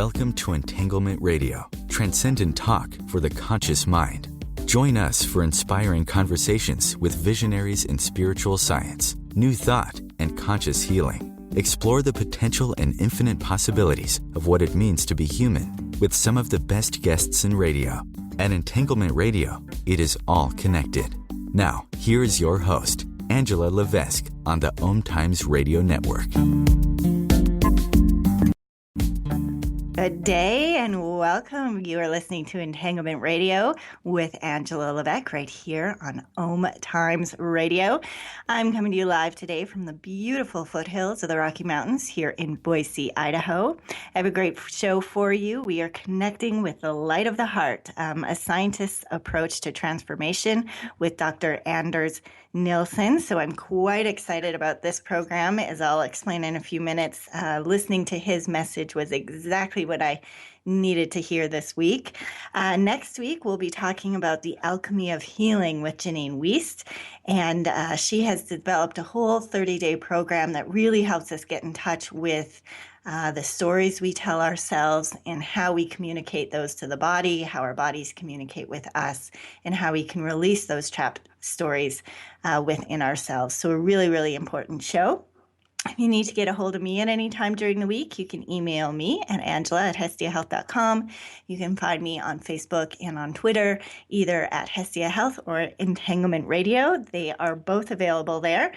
Welcome to Entanglement Radio, transcendent talk for the conscious mind. Join us for inspiring conversations with visionaries in spiritual science, new thought, and conscious healing. Explore the potential and infinite possibilities of what it means to be human with some of the best guests in radio. At Entanglement Radio, it is all connected. Now, here is your host, Angela Levesque, on the OMTimes Radio Network. Good day and welcome. You are listening to Entanglement Radio with Angela Levesque right here on OMTimes Radio. I'm coming to you live today from the beautiful foothills of the Rocky Mountains here in Boise, Idaho. I have a great show for you. We are connecting with the light of the heart, a scientist's approach to transformation with Dr. Anders Nilsson. So I'm quite excited about this program, as I'll explain in a few minutes. Listening to his message was exactly what I needed to hear this week. Next week, we'll be talking about the alchemy of healing with Janine Wiest. And she has developed a whole 30-day program that really helps us get in touch with the stories we tell ourselves and how we communicate those to the body, how our bodies communicate with us, and how we can release those trapped stories within ourselves. So a really, really important show. If you need to get a hold of me at any time during the week, you can email me at angela@hestiahealth.com. You can find me on Facebook and on Twitter, either at Hestia Health or Entanglement Radio. They are both available there.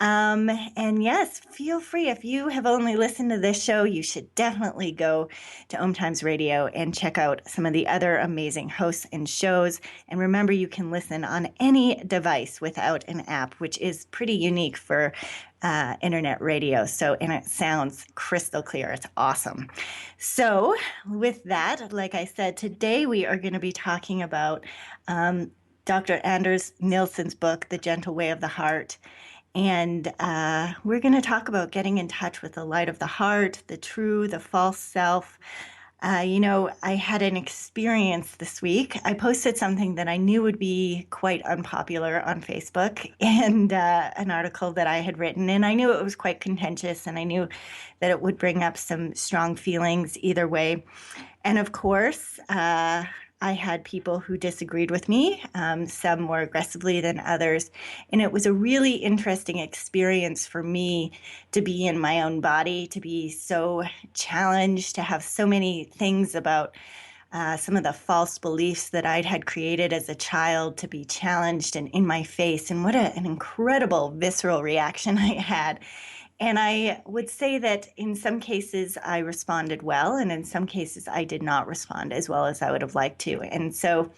And yes, feel free. If you have only listened to this show, you should definitely go to OMTimes Radio and check out some of the other amazing hosts and shows. And remember, you can listen on any device without an app, which is pretty unique for internet radio. And it sounds crystal clear. It's awesome. So with that, like I said, today we are going to be talking about Dr. Anders Nilsson's book, The Gentle Way of the Heart. And we're going to talk about getting in touch with the light of the heart, the true, the false self. I had an experience this week. I posted something that I knew would be quite unpopular on Facebook, and an article that I had written. And I knew it was quite contentious, and I knew that it would bring up some strong feelings either way. And of course, I had people who disagreed with me, some more aggressively than others. And it was a really interesting experience for me to be in my own body, to be so challenged, to have so many things about some of the false beliefs that I'd had created as a child to be challenged and in my face. And what an incredible visceral reaction I had. And I would say that in some cases I responded well, and in some cases I did not respond as well as I would have liked to. And so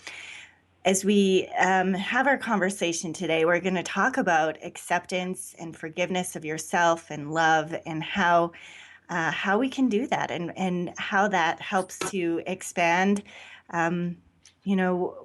as we have our conversation today, we're going to talk about acceptance and forgiveness of yourself and love, and how we can do that, and how that helps to expand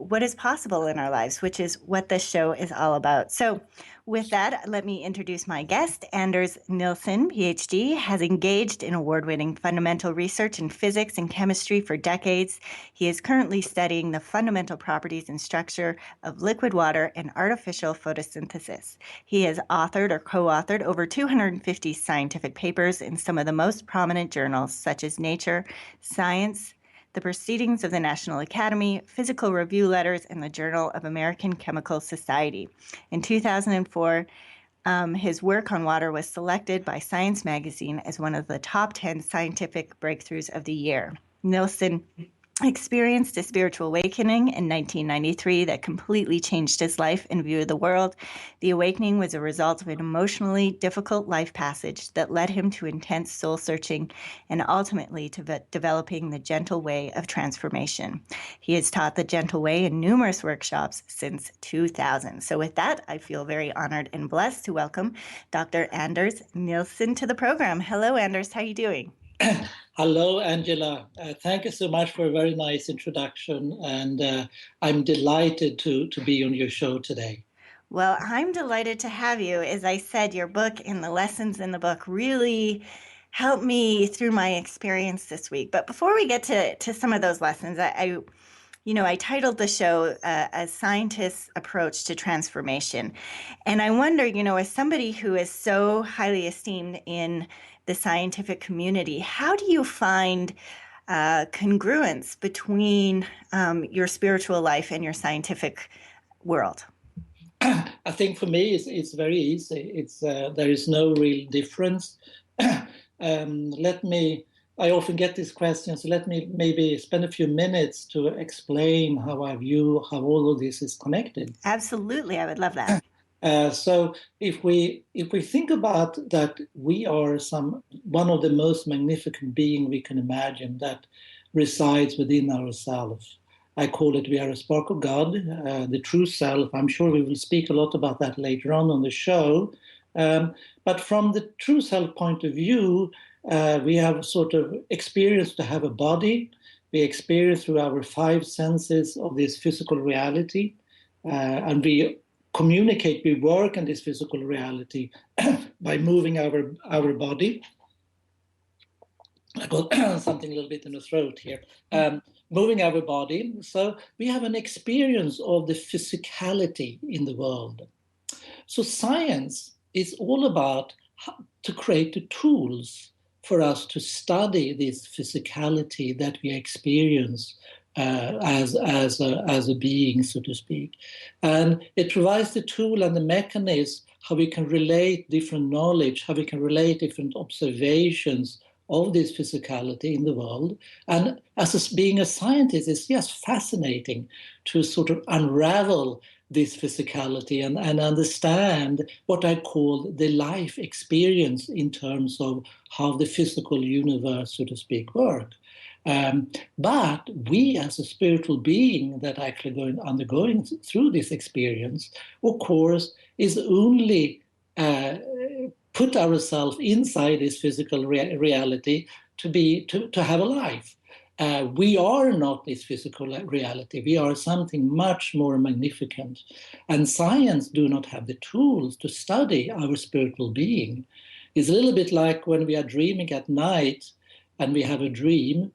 what is possible in our lives, which is what this show is all about. So with that, let me introduce my guest. Anders Nilsson PhD has engaged in award-winning fundamental research in physics and chemistry for decades. He is currently studying the fundamental properties and structure of liquid water and artificial photosynthesis. He has authored or co-authored over 250 scientific papers in some of the most prominent journals, such as Nature, Science, the Proceedings of the National Academy, Physical Review Letters, and the Journal of American Chemical Society. In 2004, his work on water was selected by Science magazine as one of the top 10 scientific breakthroughs of the year. Nilsson experienced a spiritual awakening in 1993 that completely changed his life and view of the world. The awakening was a result of an emotionally difficult life passage that led him to intense soul searching and ultimately to developing the gentle way of transformation. He has taught the gentle way in numerous workshops since 2000. So with that, I feel very honored and blessed to welcome Dr. Anders Nilsson to the program. Hello, Anders. How are you doing? Hello, Angela. Thank you so much for a very nice introduction, and I'm delighted to be on your show today. Well, I'm delighted to have you. As I said, your book and the lessons in the book really helped me through my experience this week. But before we get to some of those lessons, I titled the show A Scientist's Approach to Transformation. And I wonder, as somebody who is so highly esteemed in the scientific community, how do you find congruence between your spiritual life and your scientific world? I think for me, it's very easy. There is no real difference. I often get this question, so let me maybe spend a few minutes to explain how I view how all of this is connected. Absolutely, I would love that. So if we think about that, we are one of the most magnificent beings we can imagine that resides within ourselves. I call it we are a spark of God, the true self. I'm sure we will speak a lot about that later on the show. But from the true self point of view, we have sort of experienced to have a body. We experience through our 5 senses of this physical reality, and we communicate, we work in this physical reality by moving our body. I got something a little bit in the throat here. Moving our body. So we have an experience of the physicality in the world. So science is all about how to create the tools for us to study this physicality that we experience as a being, so to speak. And it provides the tool and the mechanism how we can relate different knowledge, how we can relate different observations of this physicality in the world. And being a scientist, it's just fascinating to sort of unravel this physicality and understand what I call the life experience in terms of how the physical universe, so to speak, work. But we as a spiritual being that actually undergoing through this experience, of course, is only put ourselves inside this physical reality to have a life. We are not this physical reality. We are something much more magnificent. And science do not have the tools to study our spiritual being. It's a little bit like when we are dreaming at night and we have a dream.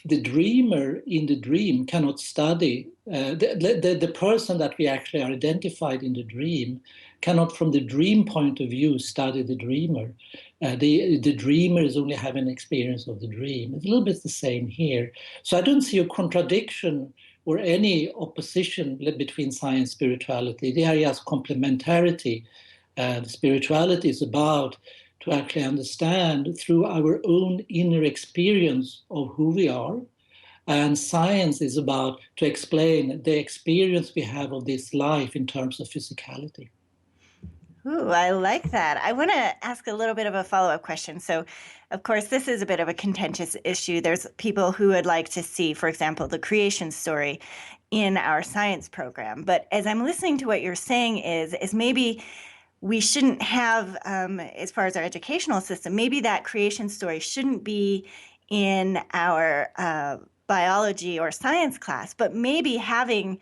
The dreamer in the dream cannot study. The person that we actually are identified in the dream cannot, from the dream point of view, study the dreamer. The dreamer is only having an experience of the dream. It's a little bit the same here. So I don't see a contradiction or any opposition between science and spirituality. They are just complementarity. The spirituality is about to actually understand through our own inner experience of who we are. And science is about to explain the experience we have of this life in terms of physicality. Ooh, I like that. I want to ask a little bit of a follow-up question. So, of course, this is a bit of a contentious issue. There's people who would like to see, for example, the creation story in our science program. But as I'm listening to what you're saying is maybe we shouldn't have, as far as our educational system, maybe that creation story shouldn't be in our biology or science class, but maybe having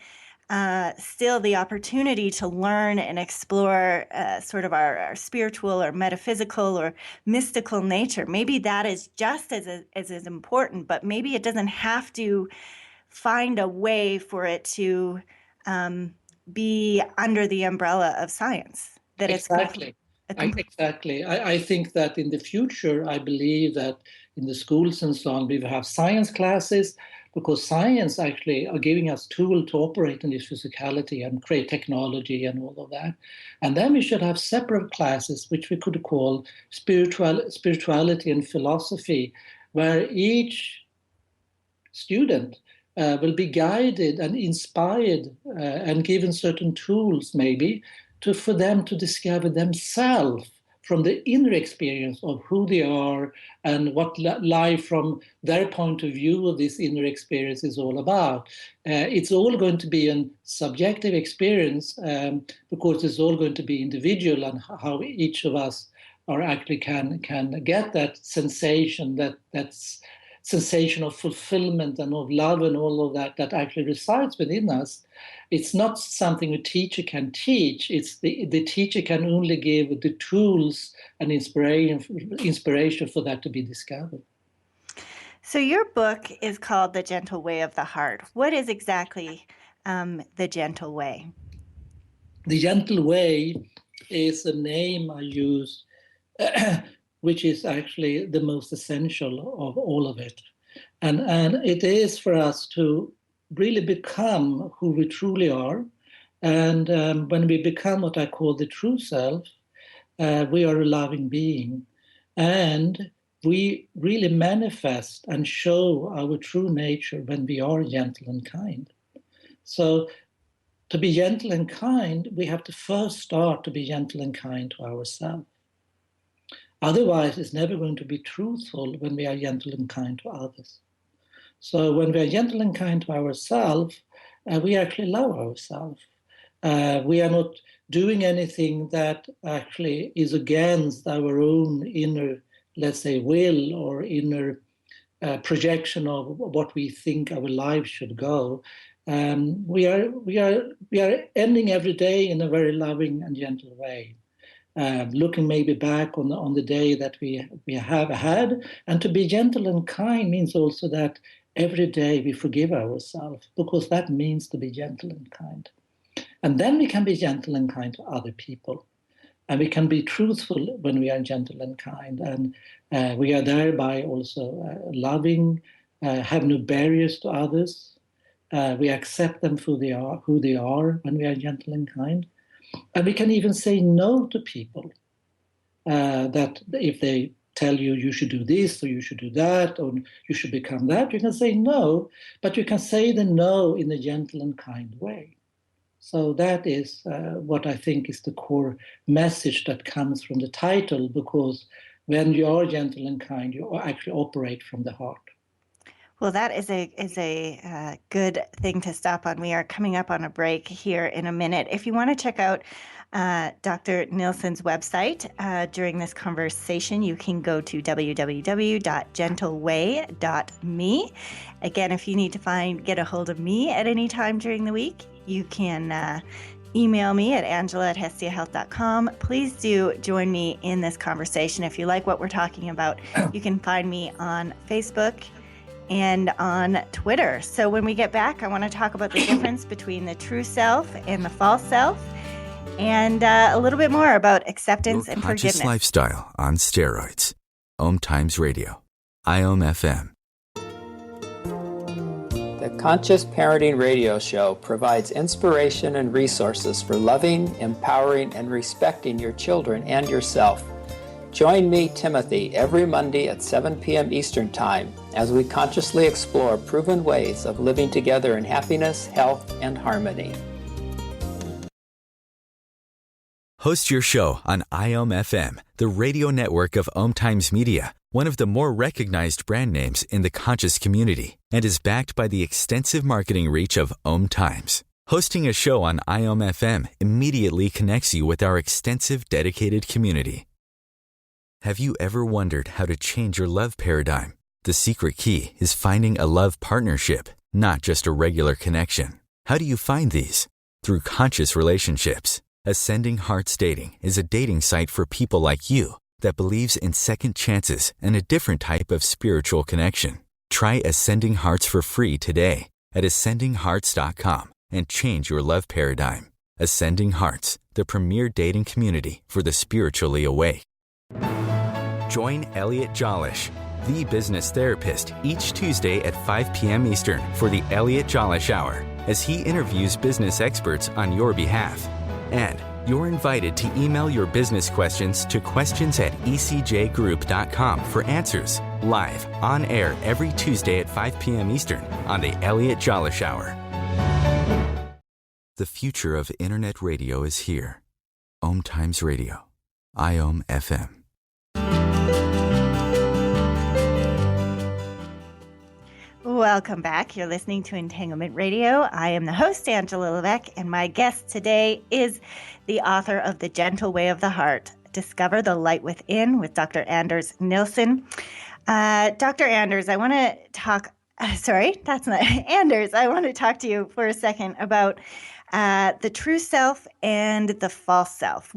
still the opportunity to learn and explore sort of our spiritual or metaphysical or mystical nature. Maybe that is just as important, but maybe it doesn't have to find a way for it to be under the umbrella of science. That exactly. Exactly. I think that in the future, I believe that in the schools and so on, we will have science classes, because science actually are giving us tools to operate in this physicality and create technology and all of that. And then we should have separate classes, which we could call spirituality and philosophy, where each student will be guided and inspired and given certain tools maybe for them to discover themselves from the inner experience of who they are and what life from their point of view of this inner experience is all about. It's all going to be a subjective experience because it's all going to be individual, and how each of us are actually can get that sensation, that's sensation of fulfillment and of love and all of that actually resides within us. It's not something a teacher can teach. It's the teacher can only give the tools and inspiration for that to be discovered. So your book is called The Gentle Way of the Heart. What is exactly the gentle way? The gentle way is a name I use, which is actually the most essential of all of it. And it is for us to really become who we truly are. And when we become what I call the true self, we are a loving being. And we really manifest and show our true nature when we are gentle and kind. So to be gentle and kind, we have to first start to be gentle and kind to ourselves. Otherwise, it's never going to be truthful when we are gentle and kind to others. So when we are gentle and kind to ourselves, we actually love ourselves. We are not doing anything that actually is against our own inner, let's say, will or inner projection of what we think our lives should go. We are ending every day in a very loving and gentle way. Looking maybe back on the day that we have had, and to be gentle and kind means also that every day we forgive ourselves, because that means to be gentle and kind. And then we can be gentle and kind to other people. And we can be truthful when we are gentle and kind. And we are thereby also loving, have no barriers to others. We accept them for who they are when we are gentle and kind. And we can even say no to people, that if they tell you you should do this or you should do that or you should become that, you can say no, but you can say the no in a gentle and kind way. So that is what I think is the core message that comes from the title, because when you are gentle and kind, you actually operate from the heart. Well, that is a good thing to stop on. We are coming up on a break here in a minute. If you want to check out Dr. Nilsson's website during this conversation, you can go to www.gentleway.me. Again, if you need to get a hold of me at any time during the week, you can email me at angela@hestiahealth.com. Please do join me in this conversation. If you like what we're talking about, you can find me on Facebook and on Twitter. So when we get back, I want to talk about the difference between the true self and the false self, and a little bit more about acceptance Your and conscious forgiveness. lifestyle on steroids. OMTimes Radio. IOM FM. The Conscious Parenting Radio Show provides inspiration and resources for loving, empowering, and respecting your children and yourself. Join me, Timothy, every Monday at 7 p.m. Eastern Time as we consciously explore proven ways of living together in happiness, health, and harmony. Host your show on IOM FM, the radio network of OMTimes Media, one of the more recognized brand names in the conscious community, and is backed by the extensive marketing reach of OMTimes. Hosting a show on IOM FM immediately connects you with our extensive dedicated community. Have you ever wondered how to change your love paradigm? The secret key is finding a love partnership, not just a regular connection. How do you find these? Through conscious relationships. Ascending Hearts Dating is a dating site for people like you that believes in second chances and a different type of spiritual connection. Try Ascending Hearts for free today at ascendinghearts.com and change your love paradigm. Ascending Hearts, the premier dating community for the spiritually awake. Join Elliot Jollish, the business therapist, each Tuesday at 5 p.m. Eastern for the Elliot Jollish Hour, as he interviews business experts on your behalf. And you're invited to email your business questions to questions@ecjgroup.com for answers, live, on air every Tuesday at 5 p.m. Eastern on the Elliot Jollish Hour. The future of internet radio is here. OMTimes Radio. IOM FM. Welcome back. You're listening to Entanglement Radio. I am the host, Angela Levesque, and my guest today is the author of The Gentle Way of the Heart, Discover the Light Within, with Dr. Anders Nilsson. Dr. Anders, I want to talk, Anders, I want to talk to you for a second about the true self and the false self.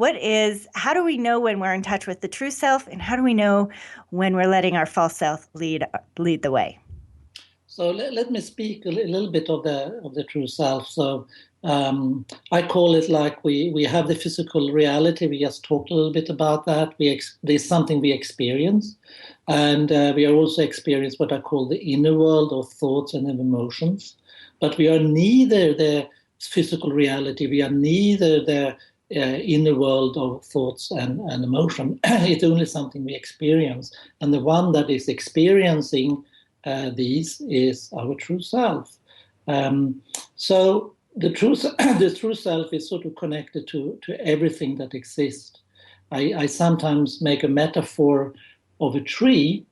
How do we know when we're in touch with the true self, and how do we know when we're letting our false self lead the way? So let me speak a little bit of the true self. So I call it like we have the physical reality. We just talked a little bit about that. There's something we experience, and we are also experience what I call the inner world of thoughts and emotions. But we are neither the physical reality. We are neither the inner world of thoughts and emotion. It's only something we experience, and the one that is experiencing these is our true self. So the true self is sort of connected to everything that exists. I sometimes make a metaphor of a tree.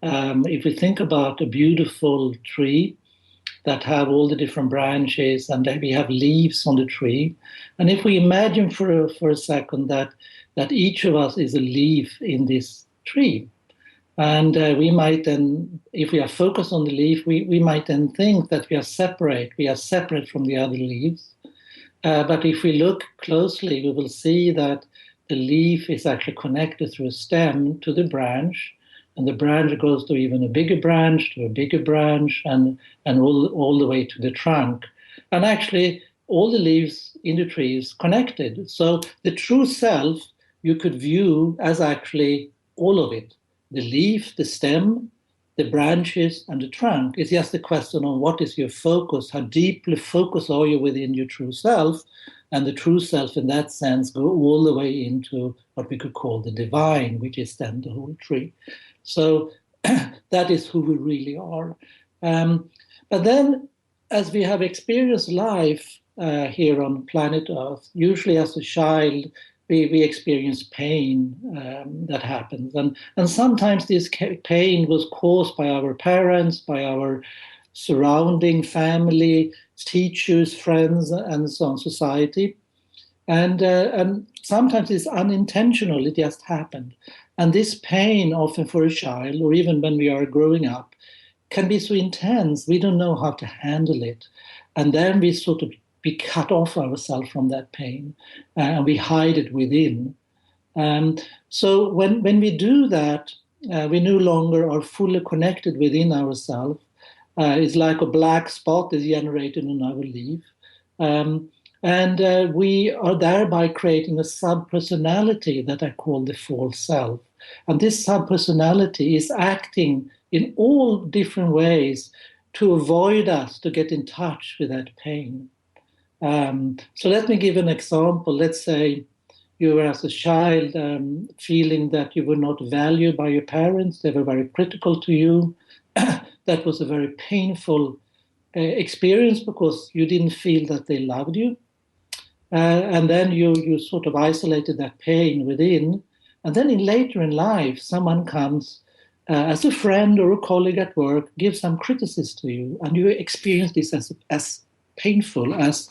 If we think about a beautiful tree that have all the different branches and we have leaves on the tree, and if we imagine for a second that each of us is a leaf in this tree, and we might then, if we are focused on the leaf, we might then think that we are separate from the other leaves. But if we look closely, we will see that the leaf is actually connected through a stem to the branch, and the branch goes to even a bigger branch, and all the way to the trunk. And actually, all the leaves in the tree is connected. So the true self you could view as actually all of it. The leaf, the stem, the branches, and the trunk. It's just a question on what is your focus, how deeply focused are you within your true self, and the true self in that sense go all the way into what we could call the divine, which is then the whole tree. So that is who we really are. But then, as we have experienced life here on planet Earth, usually as a child, we experience pain that happens. And sometimes this pain was caused by our parents, by our surrounding family, teachers, friends, and so on, society. And sometimes it's unintentional, it just happened. And this pain, often for a child, or even when we are growing up, can be so intense, we don't know how to handle it. And then we sort of cut off ourselves from that pain, and we hide it within. So when we do that, we no longer are fully connected within ourselves. It's like a black spot is generated on our leaf. And we are thereby creating a sub-personality that I call the false self. And this sub-personality is acting in all different ways to avoid us to get in touch with that pain. So let me give an example. Let's say you were as a child feeling that you were not valued by your parents. They were very critical to you. That was a very painful experience because you didn't feel that they loved you. And then you sort of isolated that pain within. And then later in life, someone comes as a friend or a colleague at work, gives some criticism to you, and you experience this as painful, as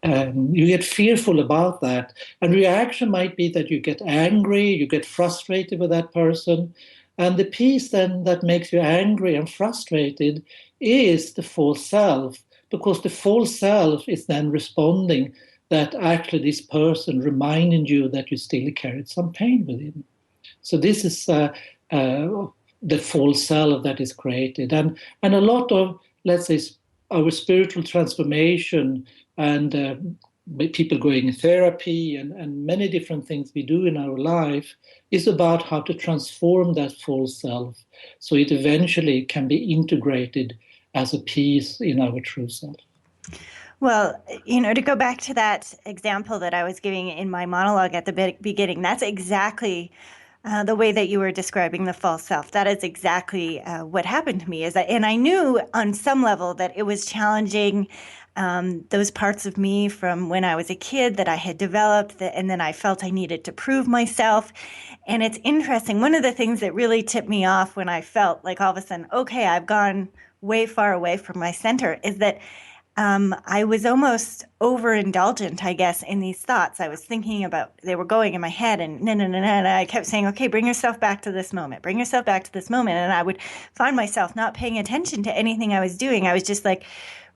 you get fearful about that. And reaction might be that you get angry, you get frustrated with that person. And the piece then that makes you angry and frustrated is the false self, because the false self is then responding that actually this person reminding you that you still carried some pain within. So this is the false self that is created. And a lot of, let's say, our spiritual transformation and people going in therapy and many different things we do in our life is about how to transform that false self so it eventually can be integrated as a piece in our true self. Well, to go back to that example that I was giving in my monologue at the beginning, that's exactly the way that you were describing the false self. That is exactly what happened to me. And I knew on some level that it was challenging those parts of me from when I was a kid that I had developed, and then I felt I needed to prove myself. And it's interesting. One of the things that really tipped me off when I felt like all of a sudden, okay, I've gone way far away from my center, is that I was almost overindulgent, I guess, in these thoughts. I was thinking about, they were going in my head, and and I kept saying, okay, bring yourself back to this moment, bring yourself back to this moment. And I would find myself not paying attention to anything I was doing. I was just like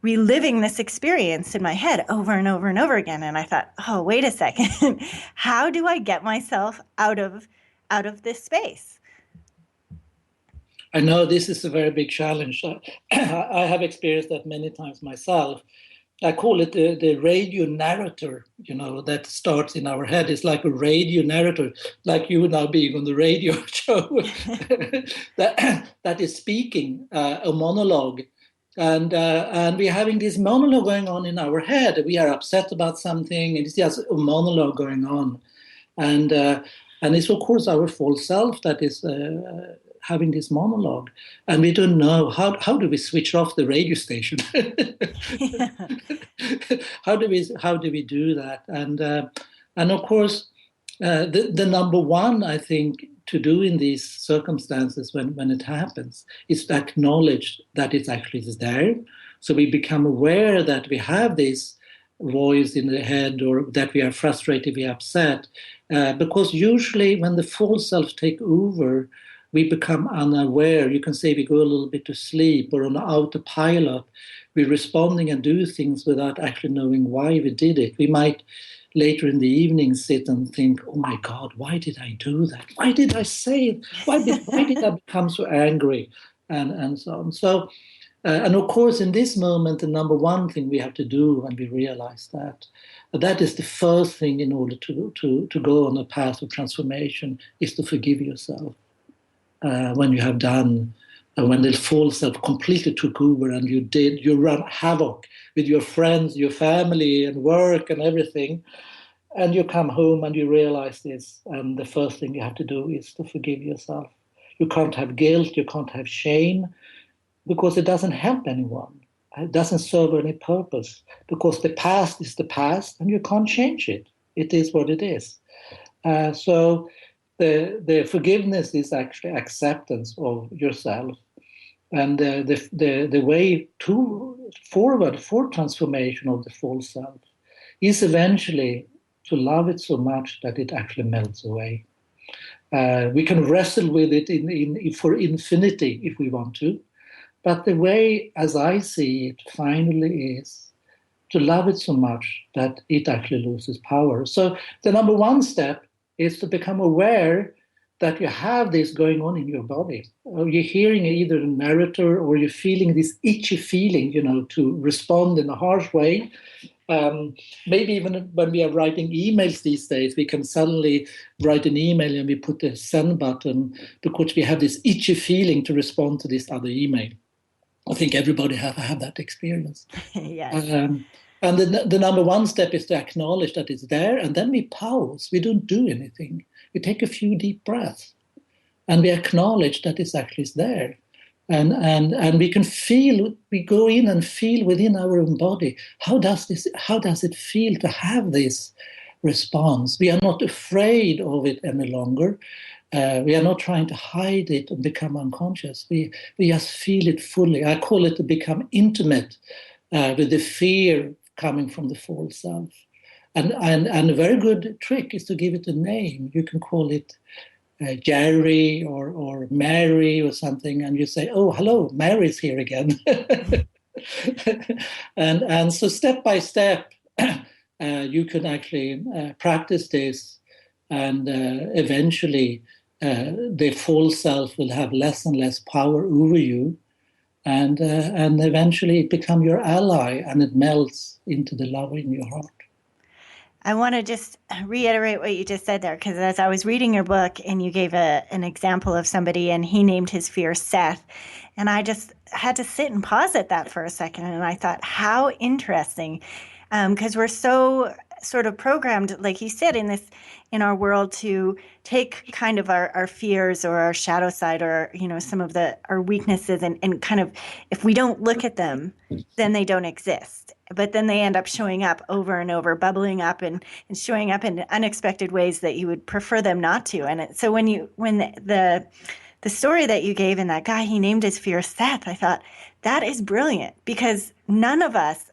reliving this experience in my head over and over and over again. And I thought, oh, wait a second, how do I get myself out of this space? I know this is a very big challenge. I have experienced that many times myself. I call it the radio narrator, that starts in our head. It's like a radio narrator, like you now being on the radio show, that is speaking a monologue. And we're having this monologue going on in our head. We are upset about something, and it's just a monologue going on. And it's, of course, our false self that is having this monologue, and we don't know how do we switch off the radio station. How do we do that? And of course, the number one, I think, to do in these circumstances when it happens is to acknowledge that it actually is there. So we become aware that we have this voice in the head, or that we are frustrated, we are upset, because usually when the false self take over, we become unaware. You can say we go a little bit to sleep, or on autopilot. We're responding and do things without actually knowing why we did it. We might later in the evening sit and think, oh my God, why did I do that? Why did I say it? Why did I become so angry? And so on. So, and of course, in this moment, the number one thing we have to do when we realize that is the first thing in order to go on a path of transformation, is to forgive yourself. When you have done, when the false self completely took over and you run havoc with your friends, your family and work and everything, and you come home and you realize this, and the first thing you have to do is to forgive yourself. You can't have guilt, you can't have shame, because it doesn't help anyone. It doesn't serve any purpose, because the past is the past and you can't change it. It is what it is. So the forgiveness is actually acceptance of yourself, and the way forward for transformation of the false self is eventually to love it so much that it actually melts away. We can wrestle with it for infinity if we want to, but the way, as I see it, finally is to love it so much that it actually loses power. So the number one step is to become aware that you have this going on in your body. You're hearing either a narrator, or you're feeling this itchy feeling, to respond in a harsh way. Maybe even when we are writing emails these days, we can suddenly write an email and we put the send button because we have this itchy feeling to respond to this other email. I think everybody have that experience. Yes. And the number one step is to acknowledge that it's there, and then we pause. We don't do anything. We take a few deep breaths, and we acknowledge that it's actually there. And we can feel. We go in and feel within our own body. How does it feel to have this response? We are not afraid of it any longer. We are not trying to hide it and become unconscious. We just feel it fully. I call it to become intimate with the fear coming from the false self. And a very good trick is to give it a name. You can call it Jerry or Mary or something, and you say, oh, hello, Mary's here again. and so step by step, you can actually practice this, and eventually the false self will have less and less power over you, and eventually it becomes your ally, and it melts into the love in your heart. I want to just reiterate what you just said there, because as I was reading your book and you gave an example of somebody and he named his fear Seth, and I just had to sit and pause at that for a second, and I thought, how interesting, because we're so sort of programmed, like you said, in our world to take kind of our fears or our shadow side, or some of our weaknesses, and kind of, if we don't look at them, then they don't exist. But then they end up showing up over and over, bubbling up and showing up in unexpected ways that you would prefer them not to. And so when the story that you gave in that guy, he named his fear Seth, I thought, that is brilliant, because none of us,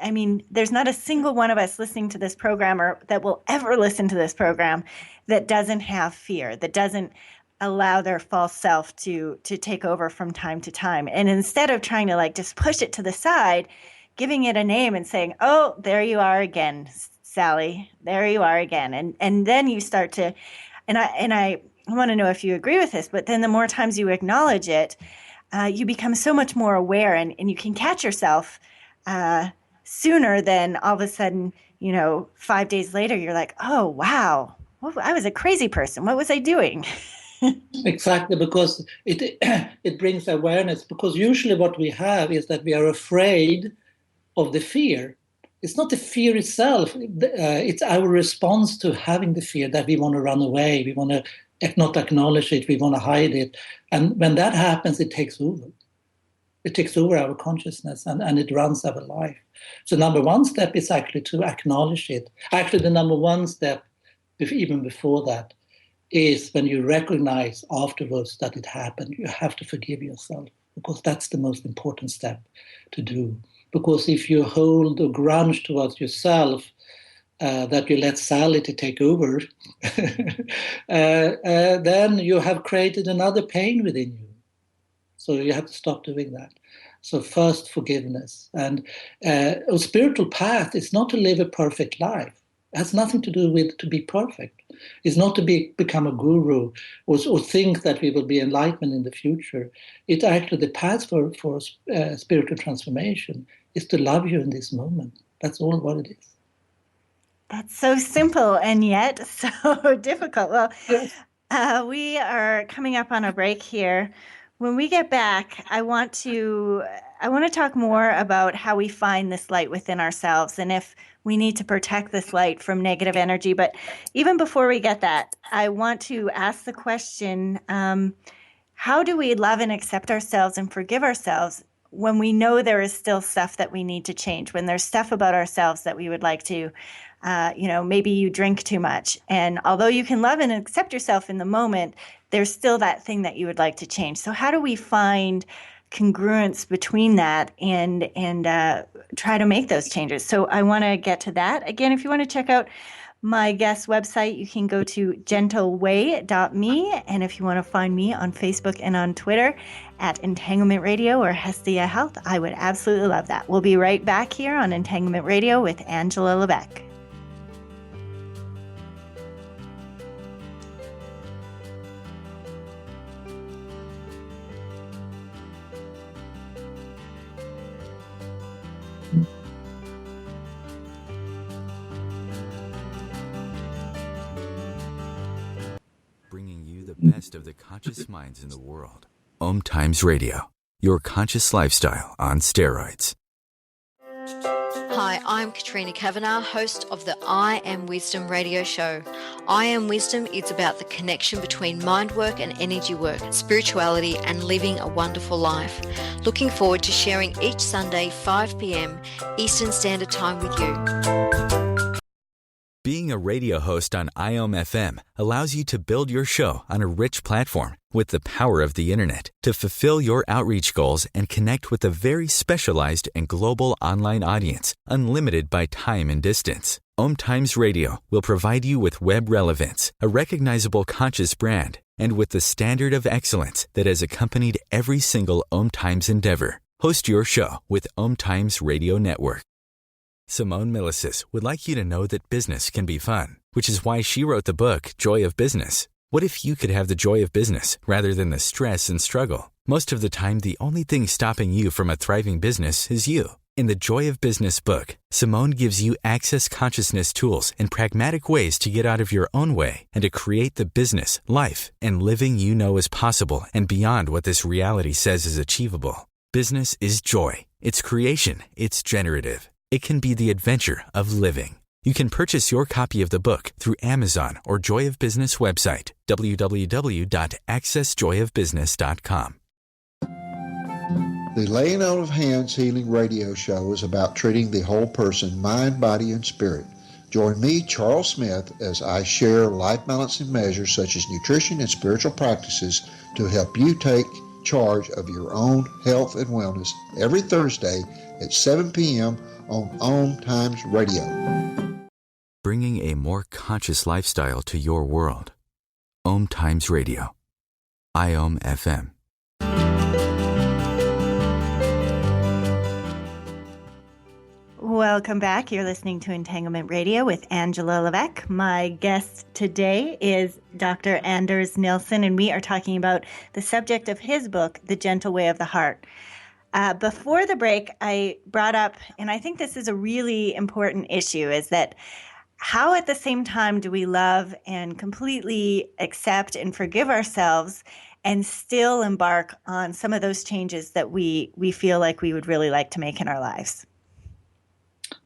I mean, there's not a single one of us listening to this program or that will ever listen to this program that doesn't have fear, that doesn't allow their false self to take over from time to time. And instead of trying to just push it to the side, giving it a name and saying, oh, there you are again, Sally, there you are again. And then you start to, and I I want to know if you agree with this, but then the more times you acknowledge it, you become so much more aware, and you can catch yourself sooner than all of a sudden, 5 days later, you're like, oh, wow, I was a crazy person. What was I doing? Exactly, because it brings awareness, because usually what we have is that we are afraid of the fear. It's not the fear itself, it's our response to having the fear that we want to run away, we want to not acknowledge it, we want to hide it. And when that happens, it takes over. It takes over our consciousness and it runs our life. So number one step is actually to acknowledge it. Actually, the number one step, even before that, is when you recognize afterwards that it happened, you have to forgive yourself, because that's the most important step to do. Because if you hold a grudge towards yourself, that you let sanity take over, then you have created another pain within you. So you have to stop doing that. So first, forgiveness. And a spiritual path is not to live a perfect life. It has nothing to do with to be perfect. It's not to become a guru or think that we will be enlightened in the future. It's actually the path for spiritual transformation is to love you in this moment. That's all what it is. That's so simple and yet so difficult. Well, we are coming up on a break here. When we get back, I want to talk more about how we find this light within ourselves and if we need to protect this light from negative energy. But even before we get that, I want to ask the question, how do we love and accept ourselves and forgive ourselves when we know there is still stuff that we need to change, when there's stuff about ourselves that we would like to, maybe you drink too much. And although you can love and accept yourself in the moment, there's still that thing that you would like to change. So how do we find congruence between that and try to make those changes? So I want to get to that. Again, if you want to check out my guest website, you can go to gentleway.me. And if you want to find me on Facebook and on Twitter at Entanglement Radio or Hestia Health, I would absolutely love that. We'll be right back here on Entanglement Radio with Angela Levesque. Bringing you the best of the conscious minds in the world. OMTimes Radio, your conscious lifestyle on steroids. Hi, I'm Katrina Kavanagh, host of the I Am Wisdom radio show. I Am Wisdom is about the connection between mind work and energy work, spirituality and living a wonderful life. Looking forward to sharing each Sunday 5 p.m. Eastern Standard Time with you. Being a radio host on IOM FM allows you to build your show on a rich platform with the power of the internet to fulfill your outreach goals and connect with a very specialized and global online audience, unlimited by time and distance. OMTimes Radio will provide you with web relevance, a recognizable conscious brand, and with the standard of excellence that has accompanied every single OMTimes endeavor. Host your show with OMTimes Radio Network. Simone Milasas would like you to know that business can be fun, which is why she wrote the book, Joy of Business. What if you could have the joy of business rather than the stress and struggle? Most of the time, the only thing stopping you from a thriving business is you. In the Joy of Business book, Simone gives you access consciousness tools and pragmatic ways to get out of your own way and to create the business, life, and living you know is possible and beyond what this reality says is achievable. Business is joy. It's creation. It's generative. It can be the adventure of living. You can purchase your copy of the book through Amazon or Joy of Business website, www.accessjoyofbusiness.com. The Laying On of Hands Healing Radio Show is about treating the whole person, mind, body, and spirit. Join me, Charles Smith, as I share life-balancing measures such as nutrition and spiritual practices to help you take charge of your own health and wellness every Thursday at 7 p.m. on OMTimes Radio. Bringing a more conscious lifestyle to your world. OMTimes Radio. IOM FM. Welcome back. You're listening to Entanglement Radio with Angela Levesque. My guest today is Dr. Anders Nilsson, and we are talking about the subject of his book, The Gentle Way of the Heart. Before the break, I brought up, and I think this is a really important issue, is that how at the same time do we love and completely accept and forgive ourselves and still embark on some of those changes that we feel like we would really like to make in our lives?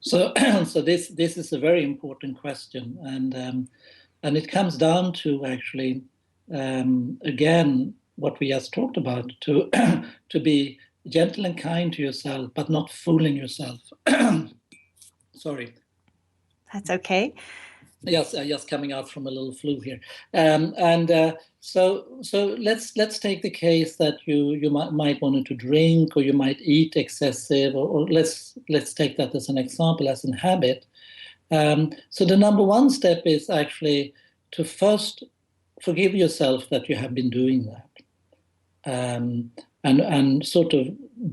So this is a very important question, and it comes down to actually again what we just talked about, to to be gentle and kind to yourself, but not fooling yourself. Sorry. That's okay. Yes, just coming out from a little flu here, so let's take the case that you might want to drink, or you might eat excessive, or let's take that as an example, as a habit. So the number one step is actually to first forgive yourself that you have been doing that, and sort of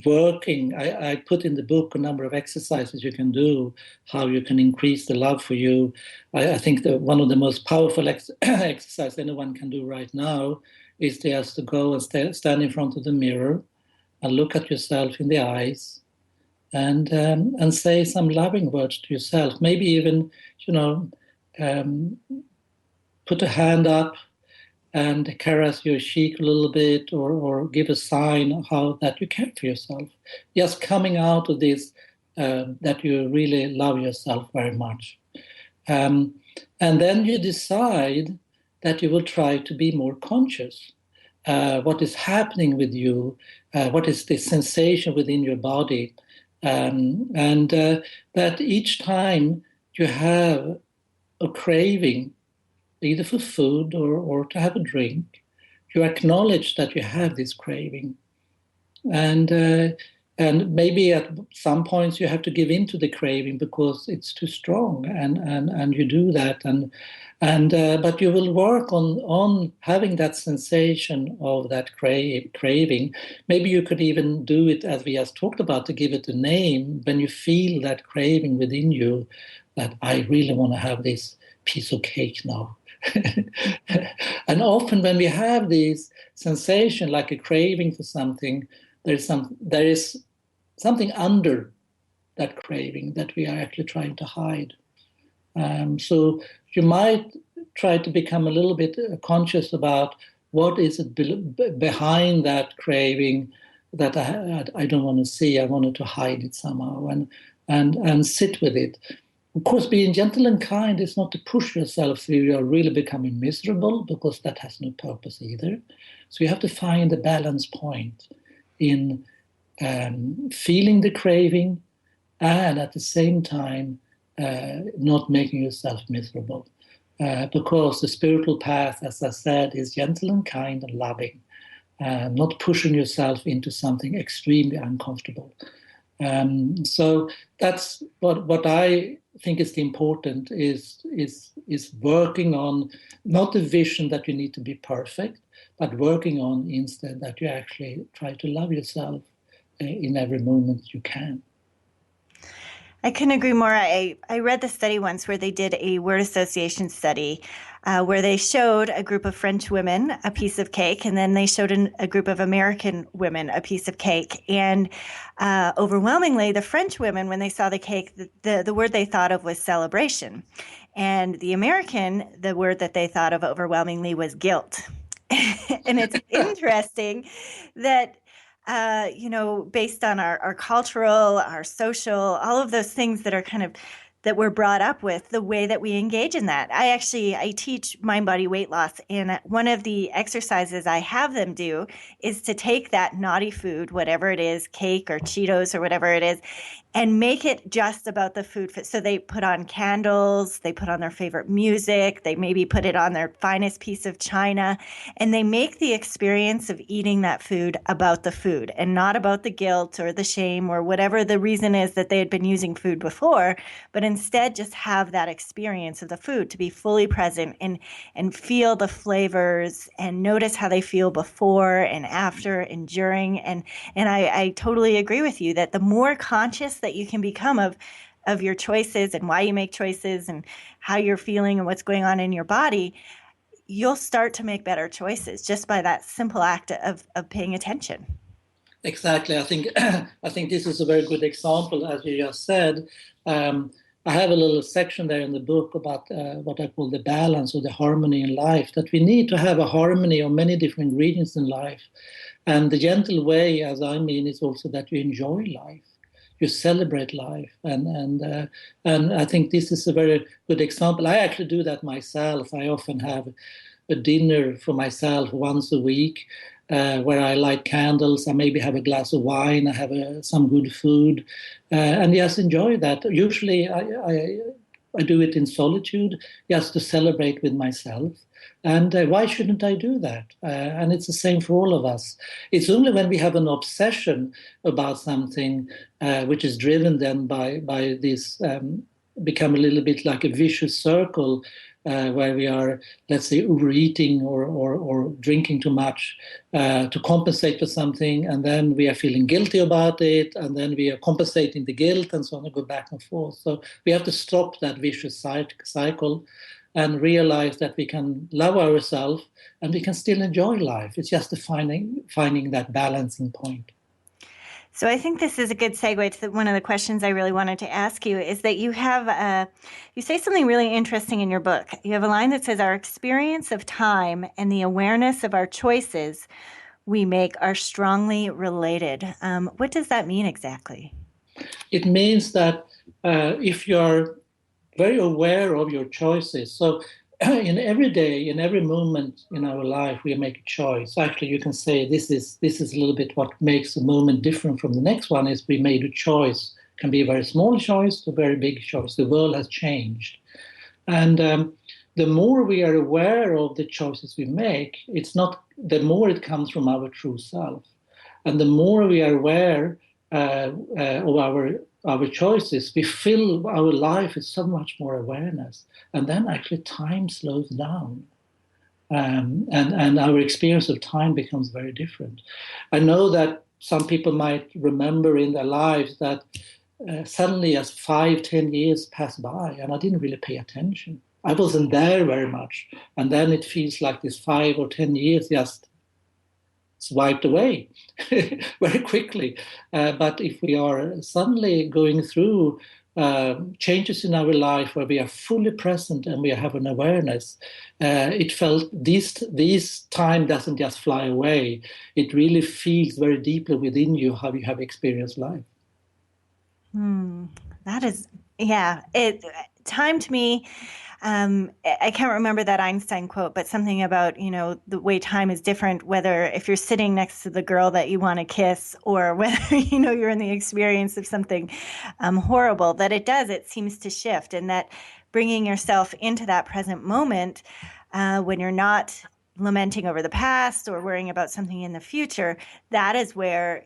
working. I put in the book a number of exercises you can do, how you can increase the love for you. I think that one of the most powerful exercises anyone can do right now is just to go and stand in front of the mirror and look at yourself in the eyes and say some loving words to yourself. Maybe even, put a hand up and caress your cheek a little bit, or give a sign how that you care for yourself. Just coming out of this, that you really love yourself very much. And then you decide that you will try to be more conscious. What is happening with you, what is the sensation within your body, and that each time you have a craving, either for food or to have a drink, you acknowledge that you have this craving. And maybe at some points you have to give in to the craving because it's too strong, and you do that. But you will work on having that sensation of that craving. Maybe you could even do it, as we just talked about, to give it a name when you feel that craving within you, that I really want to have this piece of cake now. And often when we have this sensation, like a craving for something, there is something under that craving that we are actually trying to hide. So you might try to become a little bit conscious about what is it behind that craving that I don't want to see. I wanted to hide it somehow, and sit with it. Of course, being gentle and kind is not to push yourself so you are really becoming miserable, because that has no purpose either. So you have to find a balance point in feeling the craving and at the same time not making yourself miserable. Because the spiritual path, as I said, is gentle and kind and loving, not pushing yourself into something extremely uncomfortable. So that's what I think is the important is working on not the vision that you need to be perfect, but working on instead that you actually try to love yourself in every moment you can. I couldn't agree more. I read the study once where they did a word association study where they showed a group of French women a piece of cake, and then they showed a group of American women a piece of cake. And overwhelmingly, the French women, when they saw the cake, the word they thought of was celebration. And the American, the word that they thought of overwhelmingly was guilt. And it's interesting that based on our cultural, our social, all of those things that are that we're brought up with, the way that we engage in that. I teach mind, body, weight loss, and one of the exercises I have them do is to take that naughty food, whatever it is, cake or Cheetos or whatever it is, and make it just about the food. So they put on candles, they put on their favorite music, they maybe put it on their finest piece of china, and they make the experience of eating that food about the food and not about the guilt or the shame or whatever the reason is that they had been using food before, but instead just have that experience of the food, to be fully present and feel the flavors and notice how they feel before and after and during. And I totally agree with you that the more conscious that you can become of of your choices and why you make choices and how you're feeling and what's going on in your body, you'll start to make better choices just by that simple act of paying attention. Exactly. I think this is a very good example, as you just said. I have a little section there in the book about what I call the balance or the harmony in life, that we need to have a harmony of many different ingredients in life. And the gentle way, as I mean, is also that you enjoy life, you celebrate life. And I think this is a very good example. I actually do that myself. I often have a dinner for myself once a week, where I light candles, I maybe have a glass of wine, I have some good food, and just enjoy that. Usually I do it in solitude, just to celebrate with myself. And why shouldn't I do that? And it's the same for all of us. It's only when we have an obsession about something, which is driven then by this, become a little bit like a vicious circle, where we are, let's say, overeating or drinking too much to compensate for something, and then we are feeling guilty about it, and then we are compensating the guilt, and so on, and go back and forth. So we have to stop that vicious cycle and realize that we can love ourselves and we can still enjoy life. It's just finding that balancing point. So I think this is a good segue to one of the questions I really wanted to ask you, is that you have you say something really interesting in your book. You have a line that says, our experience of time and the awareness of our choices we make are strongly related. What does that mean exactly? It means that if you're very aware of your choices, so in every day, in every moment in our life, we make a choice. Actually, you can say this is a little bit what makes a moment different from the next one, is we made a choice. It can be a very small choice to a very big choice. The world has changed. And the more we are aware of the choices we make, the more it comes from our true self. And the more we are aware of our choices, we fill our life with so much more awareness. And then actually time slows down. And our experience of time becomes very different. I know that some people might remember in their lives that suddenly as 5-10 years pass by and I didn't really pay attention. I wasn't there very much. And then it feels like this 5 or 10 years just wiped away very quickly. But if we are suddenly going through changes in our life where we are fully present and we have an awareness, it felt this time doesn't just fly away. It really feels very deeply within you how you have experienced life. That is, yeah. Time to me, I can't remember that Einstein quote, but something about, the way time is different, whether if you're sitting next to the girl that you want to kiss or whether, you're in the experience of something horrible, that it seems to shift, and that bringing yourself into that present moment when you're not lamenting over the past or worrying about something in the future, that is where,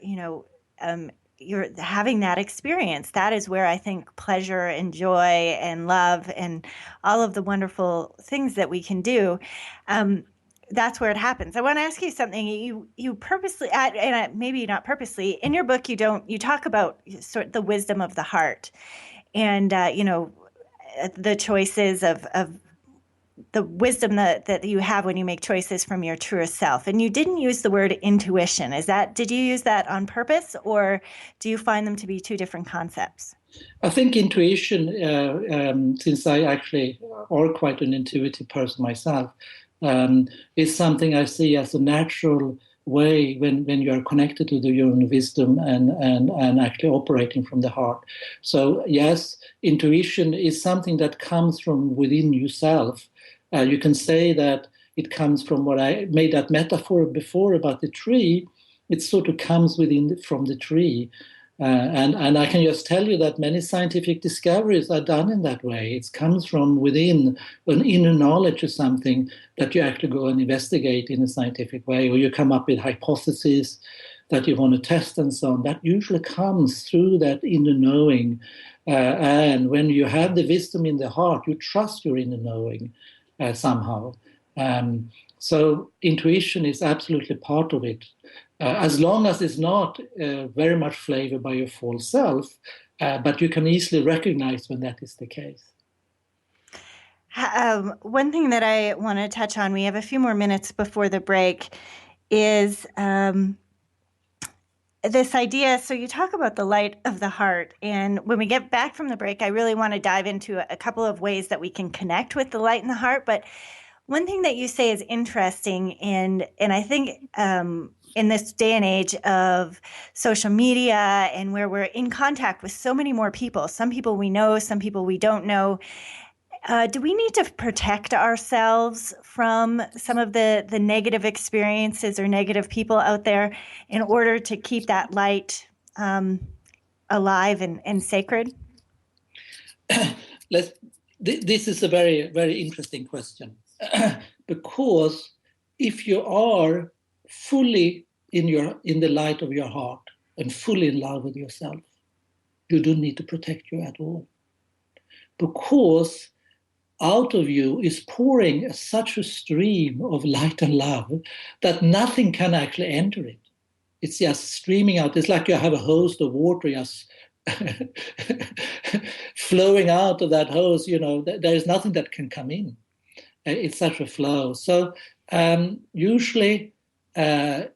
you're having that experience. That is where I think pleasure and joy and love and all of the wonderful things that we can do, that's where it happens. I want to ask you something. You purposely, and maybe not purposely, in your book, you talk about sort of the wisdom of the heart and, the choices of the wisdom that you have when you make choices from your truest self. And you didn't use the word intuition. Did you use that on purpose, or do you find them to be two different concepts? I think intuition, since I actually are quite an intuitive person myself, is something I see as a natural way when you are connected to your own wisdom and actually operating from the heart. So yes, intuition is something that comes from within yourself. You can say that it comes from what I made that metaphor before about the tree. It sort of comes from the tree. And I can just tell you that many scientific discoveries are done in that way. It comes from within, an inner knowledge of something that you actually go and investigate in a scientific way, or you come up with hypotheses that you want to test and so on. That usually comes through that inner knowing. And when you have the wisdom in the heart, you trust your inner knowing somehow. So intuition is absolutely part of it. As long as it's not very much flavored by your false self, But you can easily recognize when that is the case. One thing that I want to touch on, we have a few more minutes before the break, is this idea. So you talk about the light of the heart. And when we get back from the break, I really want to dive into a couple of ways that we can connect with the light in the heart. But one thing that you say is interesting, and I think in this day and age of social media and where we're in contact with so many more people, some people we know, some people we don't know, do we need to protect ourselves from some of the negative experiences or negative people out there in order to keep that light alive and sacred? This is a very, very interesting question. Because if you are fully in the light of your heart and fully in love with yourself, you don't need to protect you at all. Because out of you is pouring such a stream of light and love that nothing can actually enter it. It's just streaming out. It's like you have a hose of water just flowing out of that hose. There is nothing that can come in. It's such a flow. So usually I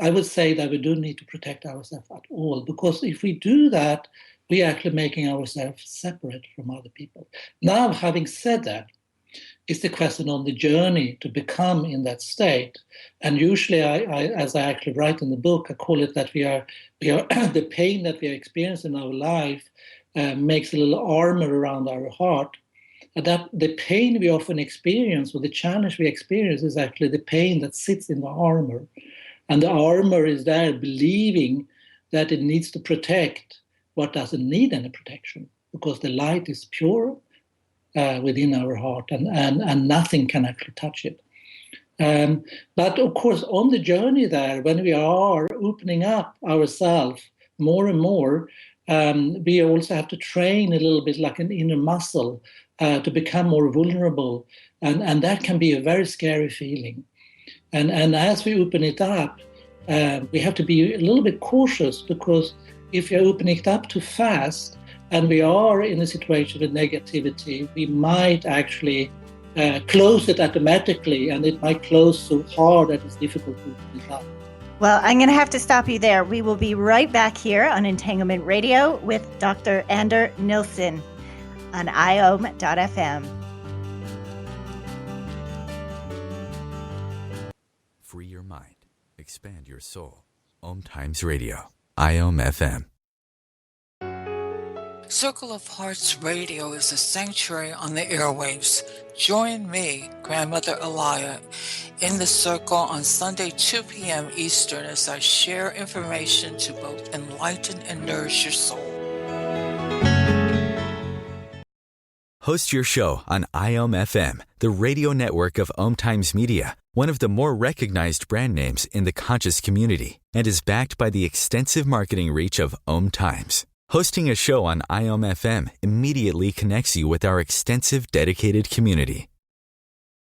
would say that we don't need to protect ourselves at all, because if we do that, we're actually making ourselves separate from other people. Now, having said that, it's the question on the journey to become in that state. And usually, I as I actually write in the book, I call it that we are the pain that we experience in our life makes a little armor around our heart. And that the pain we often experience, or the challenge we experience, is actually the pain that sits in the armor. And the armor is there believing that it needs to protect what doesn't need any protection, because the light is pure within our heart, and nothing can actually touch it. But of course, on the journey there, when we are opening up ourselves more and more, we also have to train a little bit like an inner muscle to become more vulnerable. And that can be a very scary feeling. And as we open it up, we have to be a little bit cautious, because if you're opening it up too fast and we are in a situation with negativity, we might actually close it automatically, and it might close so hard that it's difficult to open it up. Well, I'm going to have to stop you there. We will be right back here on Entanglement Radio with Dr. Anders Nilsson on IOM.FM. Free your mind. Expand your soul. OMTimes Radio. IOM FM. Circle of Hearts Radio is a sanctuary on the airwaves. Join me, Grandmother Elia, in the circle on Sunday, 2 p.m. Eastern, as I share information to both enlighten and nourish your soul. Host your show on IOM FM, the radio network of OMTimes Media, one of the more recognized brand names in the conscious community, and is backed by the extensive marketing reach of OMTimes. Hosting a show on IOM FM immediately connects you with our extensive dedicated community.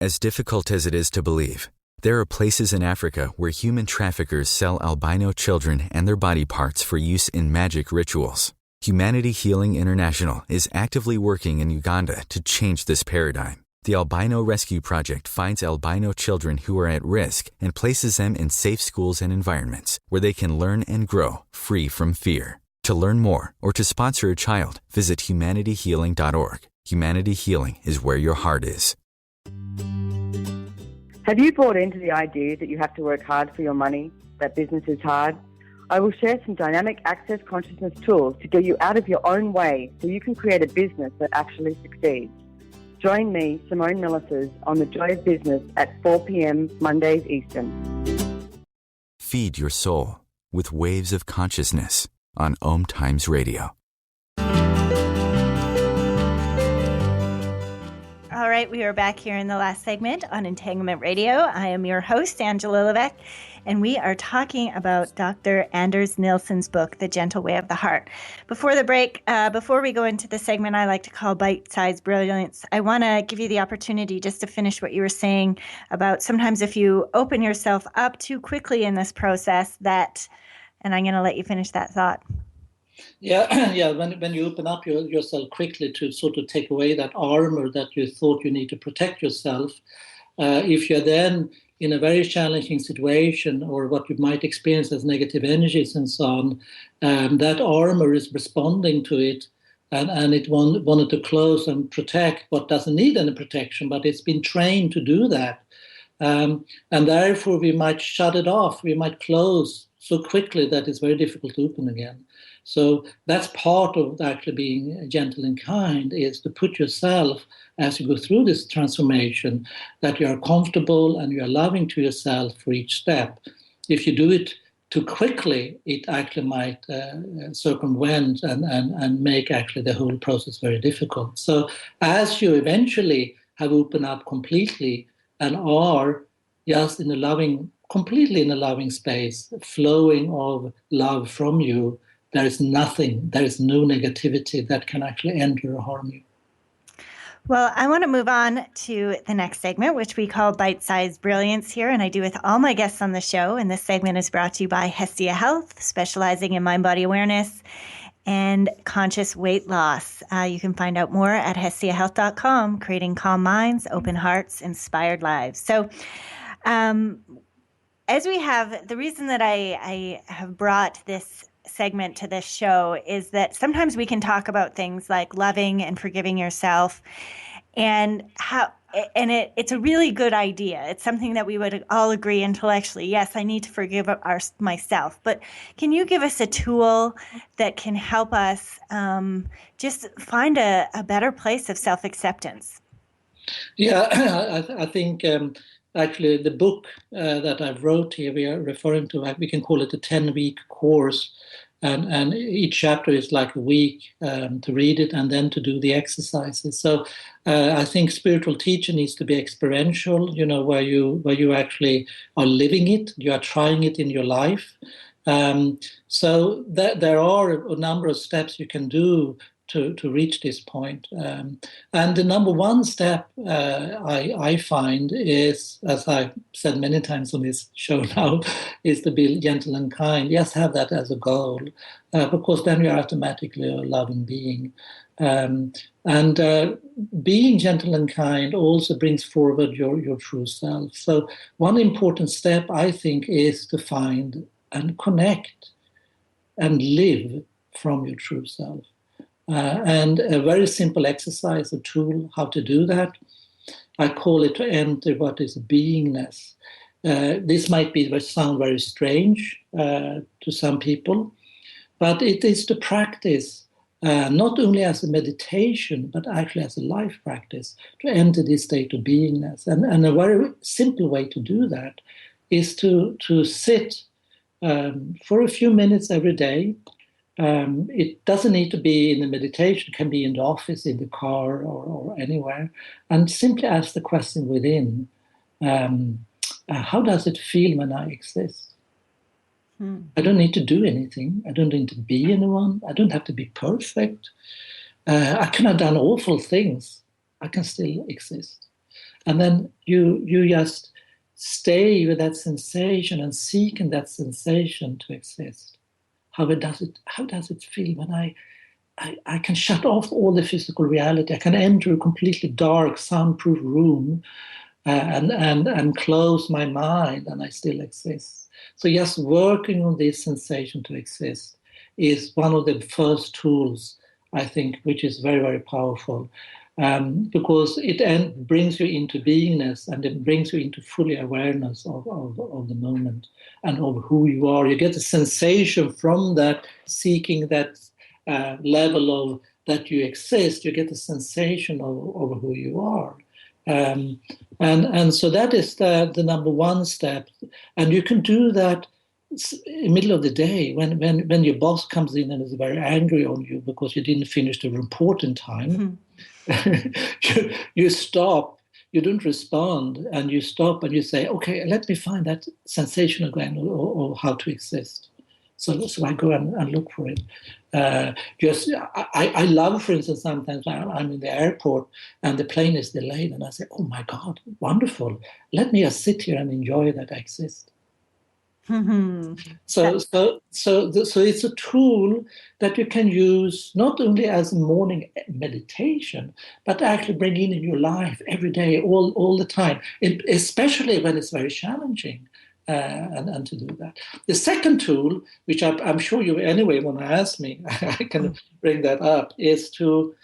As difficult as it is to believe, there are places in Africa where human traffickers sell albino children and their body parts for use in magic rituals. Humanity Healing International is actively working in Uganda to change this paradigm. The Albino Rescue Project finds albino children who are at risk and places them in safe schools and environments where they can learn and grow free from fear. To learn more or to sponsor a child, visit humanityhealing.org. Humanity Healing is where your heart is. Have you bought into the idea that you have to work hard for your money, that business is hard? I will share some dynamic access consciousness tools to get you out of your own way so you can create a business that actually succeeds. Join me, Simone Millisers, on The Joy of Business at 4 p.m. Mondays Eastern. Feed your soul with waves of consciousness on OMTimes Radio. All right, we are back here in the last segment on Entanglement Radio. I am your host, Angela Levesque, and we are talking about Dr. Anders Nilsson's book, The Gentle Way of the Heart. Before the break, before we go into the segment I like to call Bite-Sized Brilliance, I want to give you the opportunity just to finish what you were saying about sometimes if you open yourself up too quickly in this process, that, and I'm going to let you finish that thought. Yeah. When you open up yourself quickly to sort of take away that armor that you thought you need to protect yourself, if you're then in a very challenging situation, or what you might experience as negative energies and so on, that armor is responding to it, and it wanted to close and protect what doesn't need any protection, but it's been trained to do that. And therefore, we might shut it off. We might close so quickly that it's very difficult to open again. So that's part of actually being gentle and kind, is to put yourself, as you go through this transformation, that you are comfortable and you are loving to yourself for each step. If you do it too quickly, it actually might circumvent and make actually the whole process very difficult. So as you eventually have opened up completely and are just completely in a loving space, flowing of love from you, there is no negativity that can actually enter or harm you. Well, I want to move on to the next segment, which we call Bite-Sized Brilliance here, and I do with all my guests on the show. And this segment is brought to you by Hestia Health, specializing in mind-body awareness and conscious weight loss. You can find out more at hestiahealth.com, creating calm minds, open hearts, inspired lives. So as we have, the reason that I have brought this segment to this show is that sometimes we can talk about things like loving and forgiving yourself, and it's a really good idea. It's something that we would all agree intellectually. Yes, I need to forgive myself. But can you give us a tool that can help us just find a better place of self-acceptance? Yeah, I think actually the book that I've wrote here, we are referring to, we can call it a 10-week course. And each chapter is like a week to read it and then to do the exercises. So I think spiritual teaching needs to be experiential, where you actually are living it, you are trying it in your life. So there are a number of steps you can do to reach this point. And the number one step I find is, as I've said many times on this show now, is to be gentle and kind. Yes, have that as a goal, because then you're automatically a loving being. And being gentle and kind also brings forward your true self. So one important step, I think, is to find and connect and live from your true self. And a very simple exercise, a tool, how to do that, I call it to enter what is beingness. This might sound very strange to some people, but it is to practice, not only as a meditation, but actually as a life practice, to enter this state of beingness. And a very simple way to do that is to sit for a few minutes every day. It doesn't need to be in the meditation, it can be in the office, in the car, or anywhere, and simply ask the question within, how does it feel when I exist? I don't need to do anything. I don't need to be anyone. I don't have to be perfect. I can have done awful things. I can still exist. And then you just stay with that sensation and seek in that sensation to exist. How does it feel when I can shut off all the physical reality? I can enter a completely dark, soundproof room and close my mind, and I still exist. So just working on this sensation to exist is one of the first tools, I think, which is very, very powerful, because it brings you into beingness, and it brings you into fully awareness of the moment and of who you are. You get a sensation from that, seeking that level of that you exist. You get a sensation of who you are. And so that is the number one step. And you can do that in the middle of the day when your boss comes in and is very angry on you because you didn't finish the report in time. You stop, you don't respond, and you stop and you say, okay, let me find that sensation again, or how to exist. So I go and look for it. I love, for instance, sometimes I'm in the airport and the plane is delayed, and I say, oh my God, wonderful. Let me just sit here and enjoy that I exist. So it's a tool that you can use not only as morning meditation, but actually bring in your life every day, all the time, especially when it's very challenging, and to do that. The second tool, which I'm sure you anyway want to ask me, I can bring that up, is to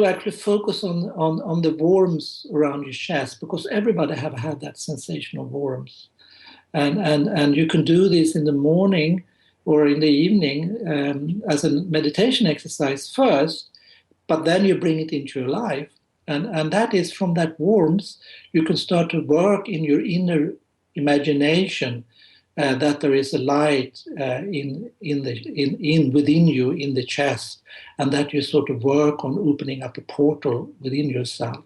actually focus on the warmth around your chest, because everybody have had that sensation of warmth. And you can do this in the morning or in the evening as a meditation exercise first, but then you bring it into your life. And that is from that warmth, you can start to work in your inner imagination that there is a light within you in the chest, and that you sort of work on opening up a portal within yourself.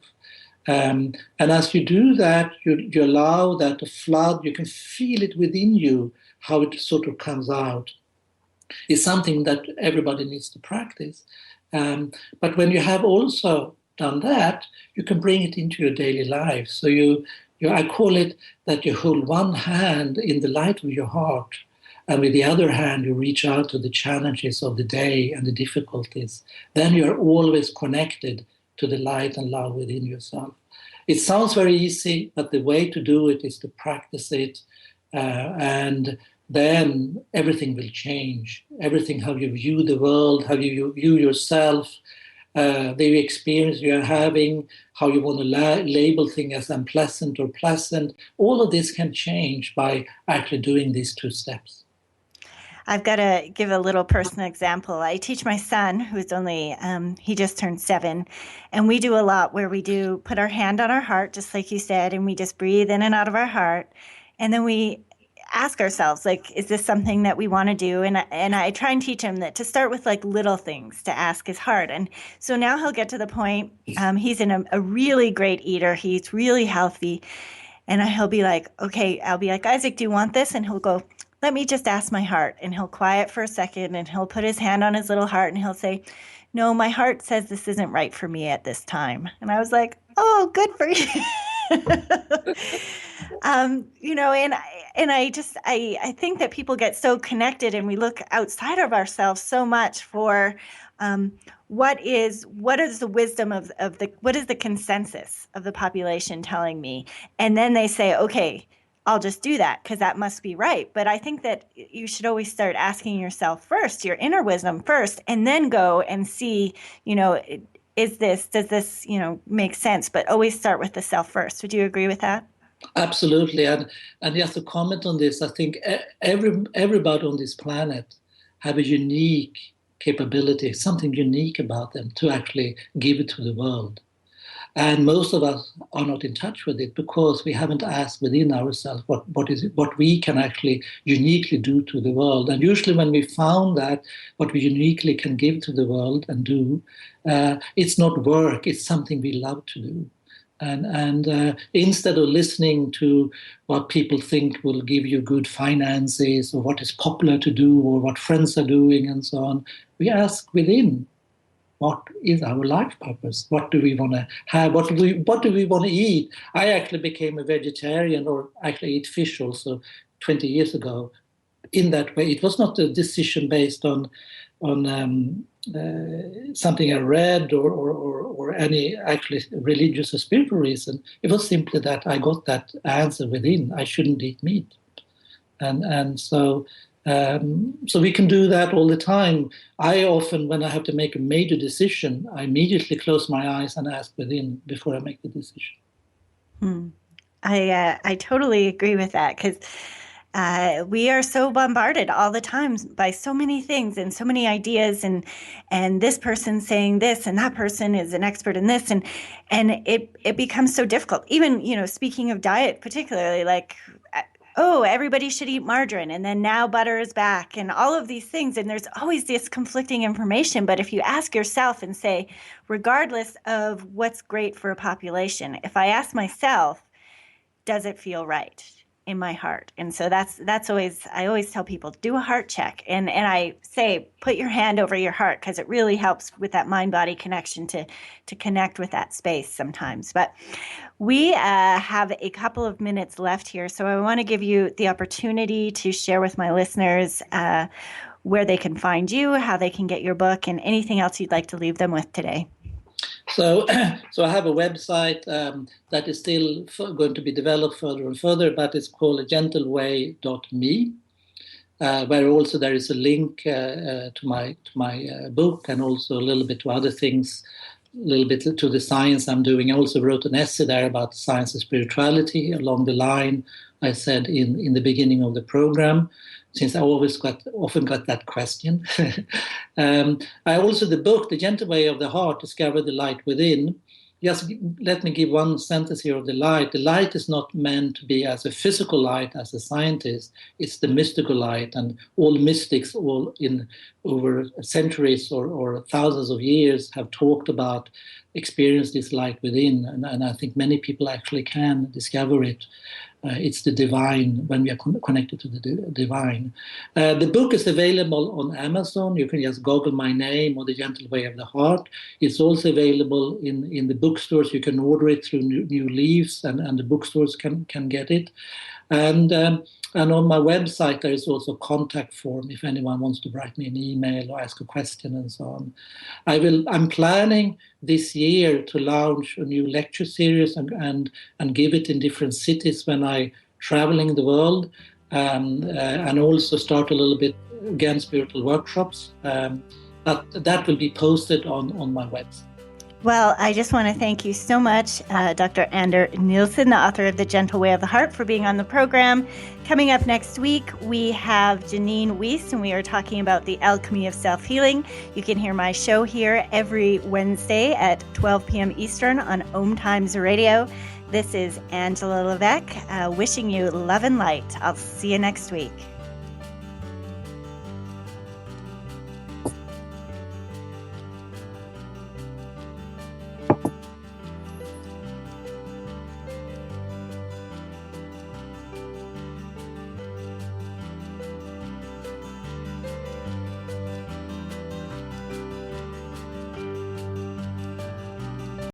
And as you do that, you allow that to flood. You can feel it within you, how it sort of comes out. It's something that everybody needs to practice. But when you have also done that, you can bring it into your daily life. So I call it that you hold one hand in the light of your heart, and with the other hand, you reach out to the challenges of the day and the difficulties. Then you're always connected to the light and love within yourself. It sounds very easy, but the way to do it is to practice it, and then everything will change. Everything, how you view the world, how you view yourself, the experience you're having, how you want to label things as unpleasant or pleasant, all of this can change by actually doing these two steps. I've got to give a little personal example. I teach my son, who's only, he just turned 7, and we do a lot where we do put our hand on our heart, just like you said, and we just breathe in and out of our heart. And then we ask ourselves, like, is this something that we want to do? And I try and teach him that to start with like little things to ask his heart. And so now he'll get to the point, he's in a really great eater. He's really healthy. And he'll be like, okay, I'll be like, Isaac, do you want this? And he'll go, let me just ask my heart. And he'll quiet for a second, and he'll put his hand on his little heart, and he'll say, no, my heart says this isn't right for me at this time. And I was like, oh, good for you. And I think that people get so connected, and we look outside of ourselves so much for what is the wisdom of what is the consensus of the population telling me? And then they say, okay, I'll just do that because that must be right. But I think that you should always start asking yourself first, your inner wisdom first, and then go and see, does this, make sense? But always start with the self first. Would you agree with that? Absolutely. And just to comment on this, I think everybody on this planet have a unique capability, something unique about them to actually give it to the world. And most of us are not in touch with it because we haven't asked within ourselves what we can actually uniquely do to the world. And usually when we found that what we uniquely can give to the world and do, it's not work, it's something we love to do. And instead of listening to what people think will give you good finances or what is popular to do or what friends are doing and so on, we ask within, what is our life purpose? What do we want to have? What do we want to eat? I actually became a vegetarian, or actually eat fish also 20 years ago. In that way, it was not a decision based on something I read or any actually religious or spiritual reason. It was simply that I got that answer within. I shouldn't eat meat, and so we can do that all the time. I often, when I have to make a major decision, I immediately close my eyes and ask within before I make the decision. I totally agree with that, because we are so bombarded all the time by so many things and so many ideas, and this person saying this and that person is an expert in this, and it becomes so difficult. Even, speaking of diet particularly, like, oh, everybody should eat margarine, and then now butter is back, and all of these things, and there's always this conflicting information. But if you ask yourself and say, regardless of what's great for a population, if I ask myself, does it feel right? in my heart. And so that's always, I always tell people, do a heart check. And I say, put your hand over your heart, because it really helps with that mind-body connection to connect with that space sometimes. But we have a couple of minutes left here. So I want to give you the opportunity to share with my listeners where they can find you, how they can get your book, and anything else you'd like to leave them with today. So I have a website that is still going to be developed further and further, but it's called gentleway.me, where also there is a link to my book, and also a little bit to other things, a little bit to the science I'm doing. I also wrote an essay there about science and spirituality along the line I said in the beginning of the program, since I often got that question. I also, the book, The Gentle Way of the Heart, Discover the Light Within. Just let me give one sentence here of the light. The light is not meant to be as a physical light as a scientist. It's the mystical light, and all mystics all in over centuries or thousands of years have talked about experience this light within, and I think many people actually can discover it. It's the divine, when we are connected to the divine. The book is available on Amazon. You can just Google my name or The Gentle Way of the Heart. It's also available in the bookstores. You can order it through New Leaves, and the bookstores can get it. And on my website, there is also a contact form if anyone wants to write me an email or ask a question and so on. I'm planning this year to launch a new lecture series and give it in different cities when I traveling the world, and also start a little bit again spiritual workshops. But that will be posted on my website. Well, I just want to thank you so much, Dr. Anders Nilsson, the author of The Gentle Way of the Heart, for being on the program. Coming up next week, we have Janine Wiest, and we are talking about the alchemy of self-healing. You can hear my show here every Wednesday at 12 p.m. Eastern on OMTimes Radio. This is Angela Levesque, wishing you love and light. I'll see you next week.